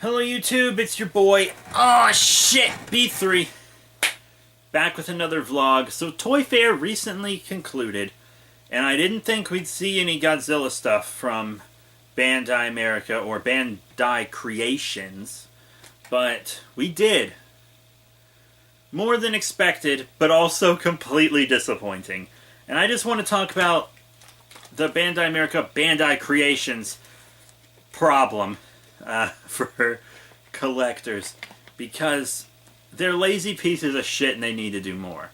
Hello YouTube, it's your boy, oh shit, B3, back with another vlog. So Toy Fair recently concluded, and I didn't think we'd see any Godzilla stuff from Bandai America or Bandai Creations, but we did. More than expected, but also completely disappointing. And I just want to talk about the Bandai America, Bandai Creations problem for collectors, because they're lazy pieces of shit and they need to do more.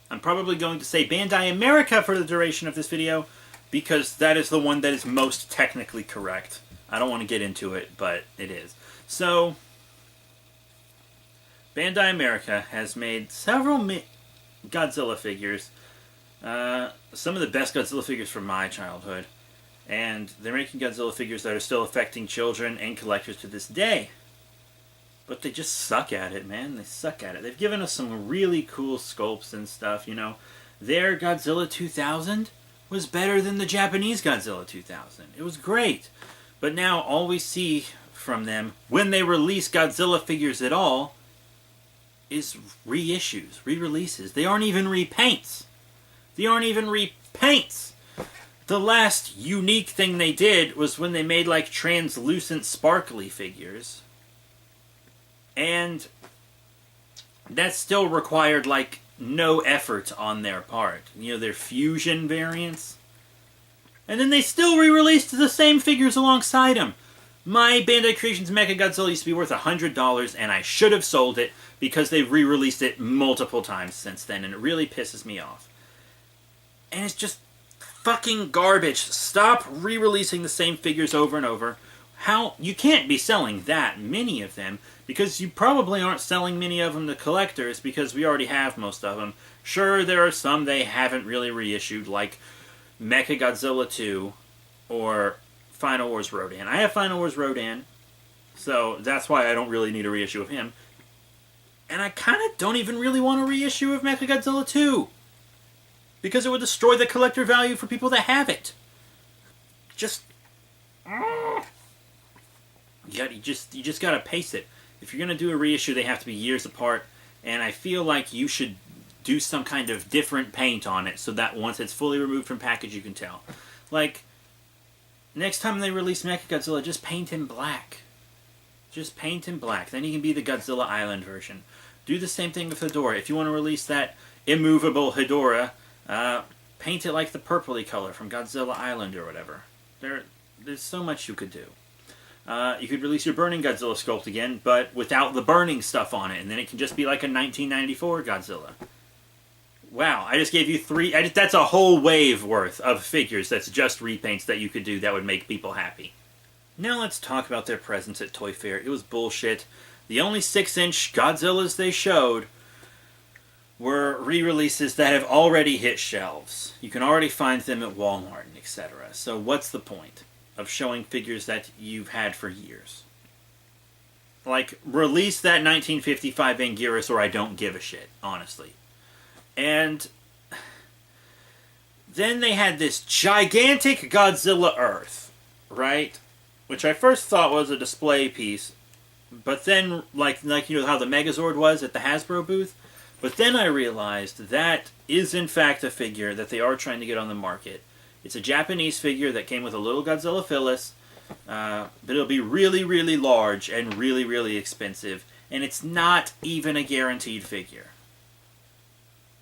I'm probably going to say Bandai America for the duration of this video, because that is the one that is most technically correct. I don't want to get into it, but it is. So, Bandai America has made several Godzilla figures. Some of the best Godzilla figures from my childhood. And they're making Godzilla figures that are still affecting children and collectors to this day. But they just suck at it, man. They suck at it. They've given us some really cool sculpts and stuff, you know. Their Godzilla 2000 was better than the Japanese Godzilla 2000. It was great. But now all we see from them, when they release Godzilla figures at all, is reissues, re-releases. They aren't even repaints. They aren't even repaints. The last unique thing they did was when they made, like, translucent sparkly figures. And that still required, like, no effort on their part. You know, their fusion variants. And then they still re-released the same figures alongside them. My Bandai Creations Mechagodzilla used to be worth $100, and I should have sold it because they've re-released it multiple times since then, and it really pisses me off. And it's just fucking garbage. Stop re-releasing the same figures over and over. How? You can't be selling that many of them, because you probably aren't selling many of them to collectors, because we already have most of them. Sure, there are some they haven't really reissued, like Mechagodzilla 2 or Final Wars Rodan. I have Final Wars Rodan, so that's why I don't really need a reissue of him. And I kind of don't even really want a reissue of Mechagodzilla 2. Because it would destroy the collector value for people that have it. Just, you just gotta pace it. If you're gonna do a reissue, they have to be years apart, and I feel like you should do some kind of different paint on it, so that once it's fully removed from package, you can tell. Like, next time they release Mechagodzilla, just paint him black. Just paint him black. Then he can be the Godzilla Island version. Do the same thing with Hedorah. If you want to release that immovable Hedorah, paint it like the purpley color from Godzilla Island or whatever. There's so much you could do. You could release your Burning Godzilla sculpt again, but without the burning stuff on it, and then it can just be like a 1994 Godzilla. Wow, I just gave you that's a whole wave worth of figures that's just repaints that you could do that would make people happy. Now let's talk about their presence at Toy Fair. It was bullshit. The only 6-inch Godzillas they showed were re-releases that have already hit shelves. You can already find them at Walmart and etc. So what's the point of showing figures that you've had for years? Like, release that 1955 Anguirus or I don't give a shit, honestly. And then they had this gigantic Godzilla Earth, right? Which I first thought was a display piece, but then, like you know how the Megazord was at the Hasbro booth? But then I realized that is in fact a figure that they are trying to get on the market. It's a Japanese figure that came with a little Godzilla Phyllis, but it'll be really, really large and really, really expensive. And it's not even a guaranteed figure.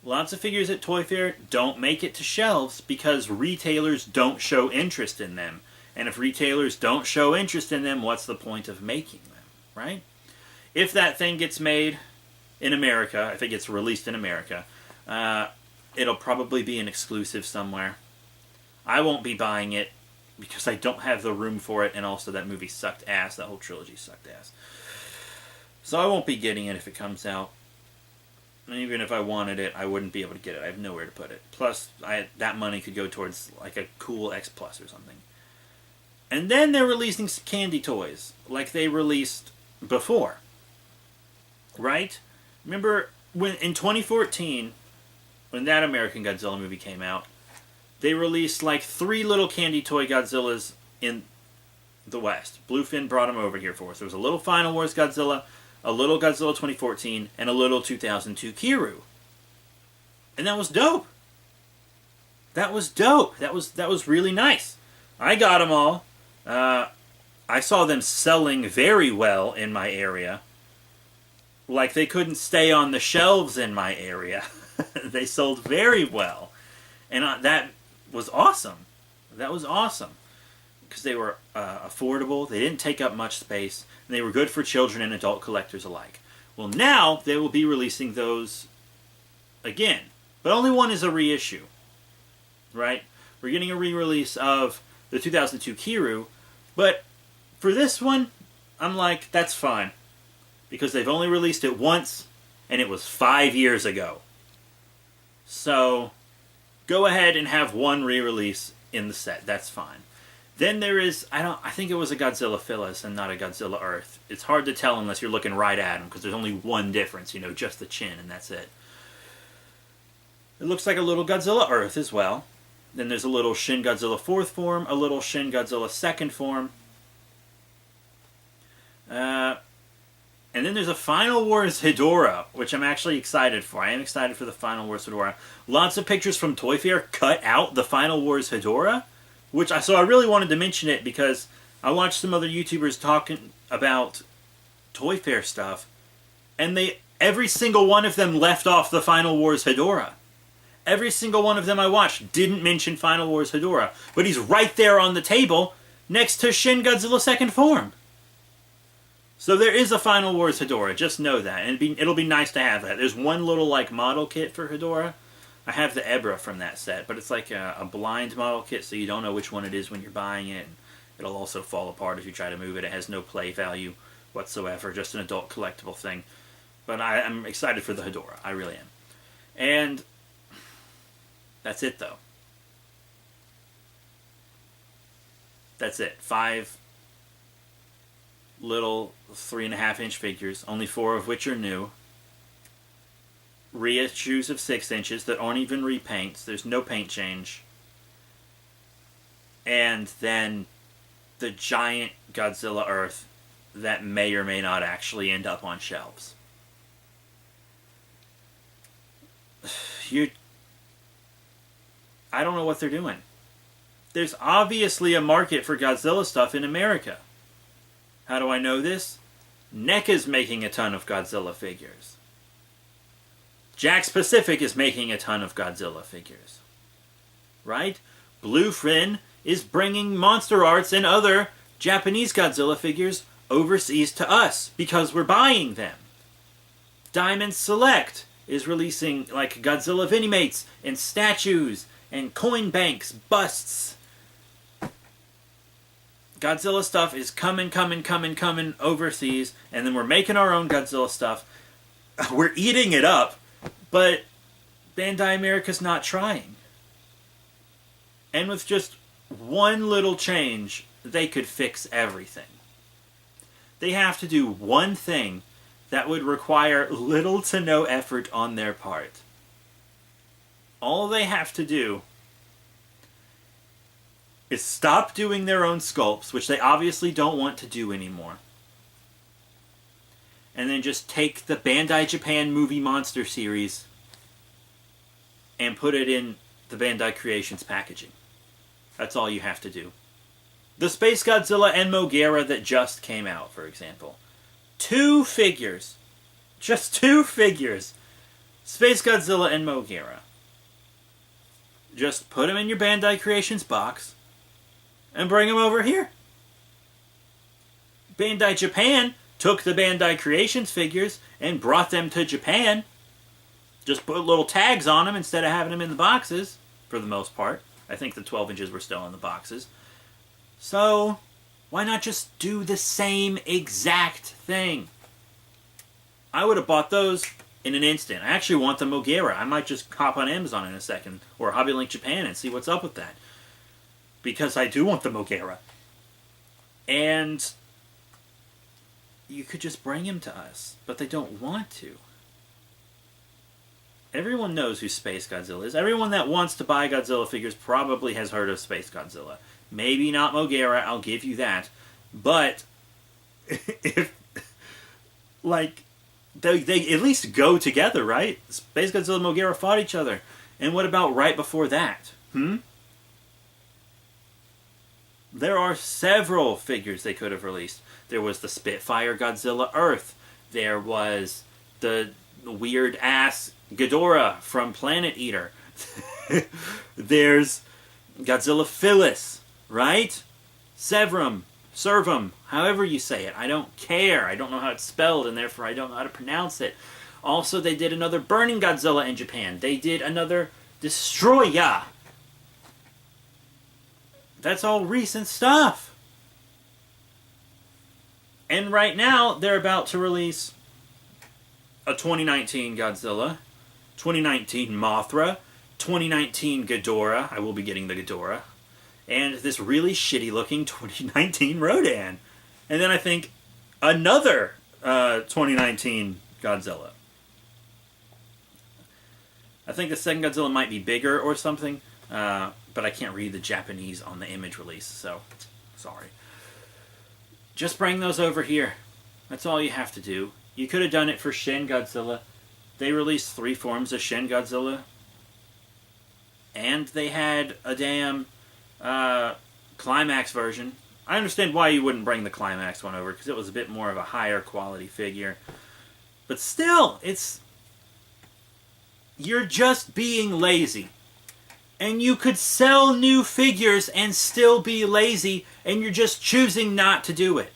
Lots of figures at Toy Fair don't make it to shelves because retailers don't show interest in them. And if retailers don't show interest in them, what's the point of making them, right? If that thing gets made in America, if it gets released in America, it'll probably be an exclusive somewhere. I won't be buying it because I don't have the room for it, and also that movie sucked ass. That whole trilogy sucked ass. So I won't be getting it if it comes out. And even if I wanted it, I wouldn't be able to get it. I have nowhere to put it. Plus, that money could go towards like a cool X Plus or something. And then they're releasing candy toys like they released before. Right? Remember when in 2014, when that American Godzilla movie came out, they released like 3 little candy toy Godzillas in the West. Bluefin brought him over here for us. There was a little Final Wars Godzilla, a little Godzilla 2014, and a little 2002 Kiryu. And that was dope. That was dope. That was really nice. I got them all. I saw them selling very well in my area. Like they couldn't stay on the shelves in my area. They sold very well. And that was awesome. That was awesome. Because they were affordable, they didn't take up much space, and they were good for children and adult collectors alike. Well, now they will be releasing those again. But only one is a reissue. Right? We're getting a re-release of the 2002 Kiryu, but for this one, I'm like, that's fine. Because they've only released it once, and it was 5 years ago. So, go ahead and have one re-release in the set. That's fine. Then there is, I think it was a Godzilla Phyllis and not a Godzilla Earth. It's hard to tell unless you're looking right at him, because there's only one difference, just the chin, and that's it. It looks like a little Godzilla Earth as well. Then there's a little Shin Godzilla 4th form, a little Shin Godzilla 2nd form. And then there's a Final Wars Hedorah, which I'm actually excited for. I am excited for the Final Wars Hedorah. Lots of pictures from Toy Fair cut out the Final Wars Hedorah, so I really wanted to mention it because I watched some other YouTubers talking about Toy Fair stuff, and every single one of them left off the Final Wars Hedorah. Every single one of them I watched didn't mention Final Wars Hedorah, but he's right there on the table next to Shin Godzilla 2nd form. So there is a Final Wars Hedorah, just know that, and it'll be nice to have that. There's one little model kit for Hedorah. I have the Ebra from that set, but it's like a blind model kit, so you don't know which one it is when you're buying it. It'll also fall apart if you try to move it. It has no play value whatsoever, just an adult collectible thing. But I'm excited for the Hedorah, I really am. And that's it, though. That's it. 5 little 3.5-inch figures, only 4 of which are new. Reissues of 6 inches that aren't even repaints. There's no paint change. And then the giant Godzilla Earth that may or may not actually end up on shelves. I don't know what they're doing. There's obviously a market for Godzilla stuff in America. How do I know this? NECA's making a ton of Godzilla figures. Jakks Pacific is making a ton of Godzilla figures. Right? Bluefin is bringing Monster Arts and other Japanese Godzilla figures overseas to us because we're buying them. Diamond Select is releasing Godzilla Vinimates and statues and coin banks, busts. Godzilla stuff is coming overseas, and then we're making our own Godzilla stuff. We're eating it up, but Bandai America's not trying. And with just one little change, they could fix everything. They have to do one thing that would require little to no effort on their part. All they have to do is stop doing their own sculpts, which they obviously don't want to do anymore. And then just take the Bandai Japan Movie Monster series and put it in the Bandai Creations packaging. That's all you have to do. The Space Godzilla and Moguera that just came out, for example. 2 figures. Just 2 figures. Space Godzilla and Moguera. Just put them in your Bandai Creations box and bring them over here. Bandai Japan took the Bandai Creations figures and brought them to Japan. Just put little tags on them instead of having them in the boxes, for the most part. I think the 12 inches were still in the boxes. So, why not just do the same exact thing? I would have bought those in an instant. I actually want the Moguera. I might just hop on Amazon in a second, or Hobby Link Japan, and see what's up with that. Because I do want the Moguera. And you could just bring him to us, but they don't want to. Everyone knows who Space Godzilla is. Everyone that wants to buy Godzilla figures probably has heard of Space Godzilla. Maybe not Moguera, I'll give you that. But if, like, they at least go together, right? Space Godzilla and Moguera fought each other. And what about right before that? There are several figures they could have released. There was the Spitfire Godzilla Earth. There was the weird-ass Hedorah from Planet Eater. There's Godzilla Phyllis, right? Servum, however you say it. I don't care. I don't know how it's spelled, and therefore I don't know how to pronounce it. Also, they did another Burning Godzilla in Japan. They did another Destroya. That's all recent stuff. And right now, they're about to release a 2019 Godzilla, 2019 Mothra, 2019 Hedorah. I will be getting the Hedorah. And this really shitty-looking 2019 Rodan. And then I think another 2019 Godzilla. I think the second Godzilla might be bigger or something, but I can't read the Japanese on the image release, so sorry. Just bring those over here. That's all you have to do. You could have done it for Shin Godzilla. They released 3 forms of Shin Godzilla. And they had a damn Climax version. I understand why you wouldn't bring the Climax one over, because it was a bit more of a higher quality figure. But still, you're just being lazy. And you could sell new figures and still be lazy, and you're just choosing not to do it.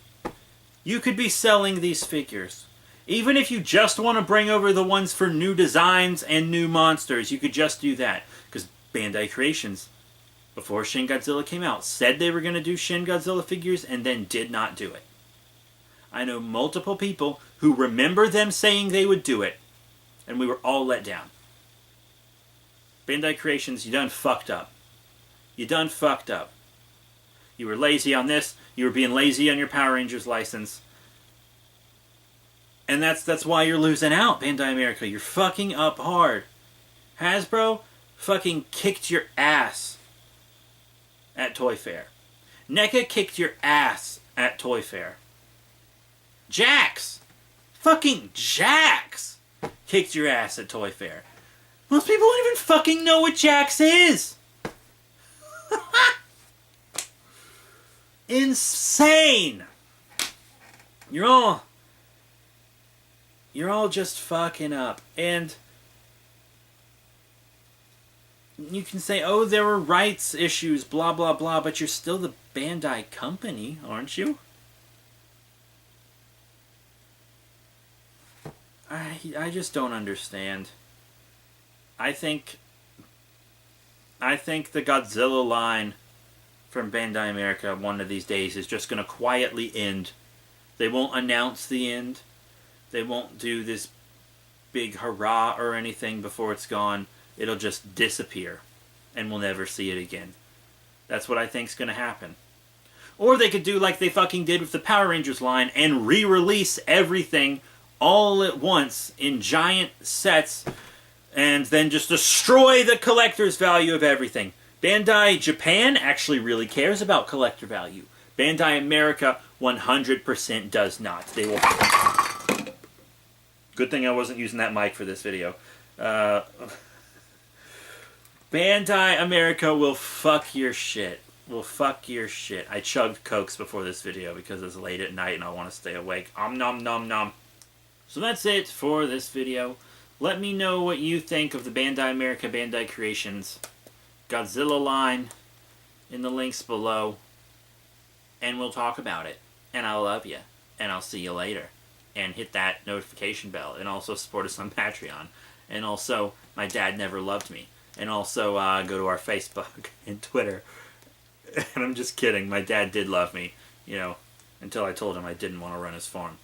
You could be selling these figures. Even if you just want to bring over the ones for new designs and new monsters, you could just do that. Because Bandai Creations, before Shin Godzilla came out, said they were going to do Shin Godzilla figures and then did not do it. I know multiple people who remember them saying they would do it, and we were all let down. Bandai Creations, you done fucked up. You done fucked up. You were lazy on this. You were being lazy on your Power Rangers license. And that's why you're losing out, Bandai America. You're fucking up hard. Hasbro fucking kicked your ass at Toy Fair. NECA kicked your ass at Toy Fair. Fucking Jax kicked your ass at Toy Fair. Most people don't even fucking know what Jax is. Insane. You're all just fucking up. And you can say, oh, there were rights issues, blah, blah, blah, but you're still the Bandai company, aren't you? I just don't understand. I think the Godzilla line from Bandai America one of these days is just going to quietly end. They won't announce the end. They won't do this big hurrah or anything before it's gone. It'll just disappear, and we'll never see it again. That's what I think's going to happen. Or they could do like they fucking did with the Power Rangers line and re-release everything all at once in giant sets, and then just destroy the collector's value of everything. Bandai Japan actually really cares about collector value. Bandai America 100% does not. They will... Good thing I wasn't using that mic for this video. Bandai America will fuck your shit. Will fuck your shit. I chugged Cokes before this video because it's late at night and I want to stay awake. Nom nom nom. So that's it for this video. Let me know what you think of the Bandai America, Bandai Creations Godzilla line in the links below. And we'll talk about it. And I love you. And I'll see you later. And hit that notification bell. And also support us on Patreon. And also, my dad never loved me. And also, go to our Facebook and Twitter. And I'm just kidding. My dad did love me, you know, until I told him I didn't want to run his farm.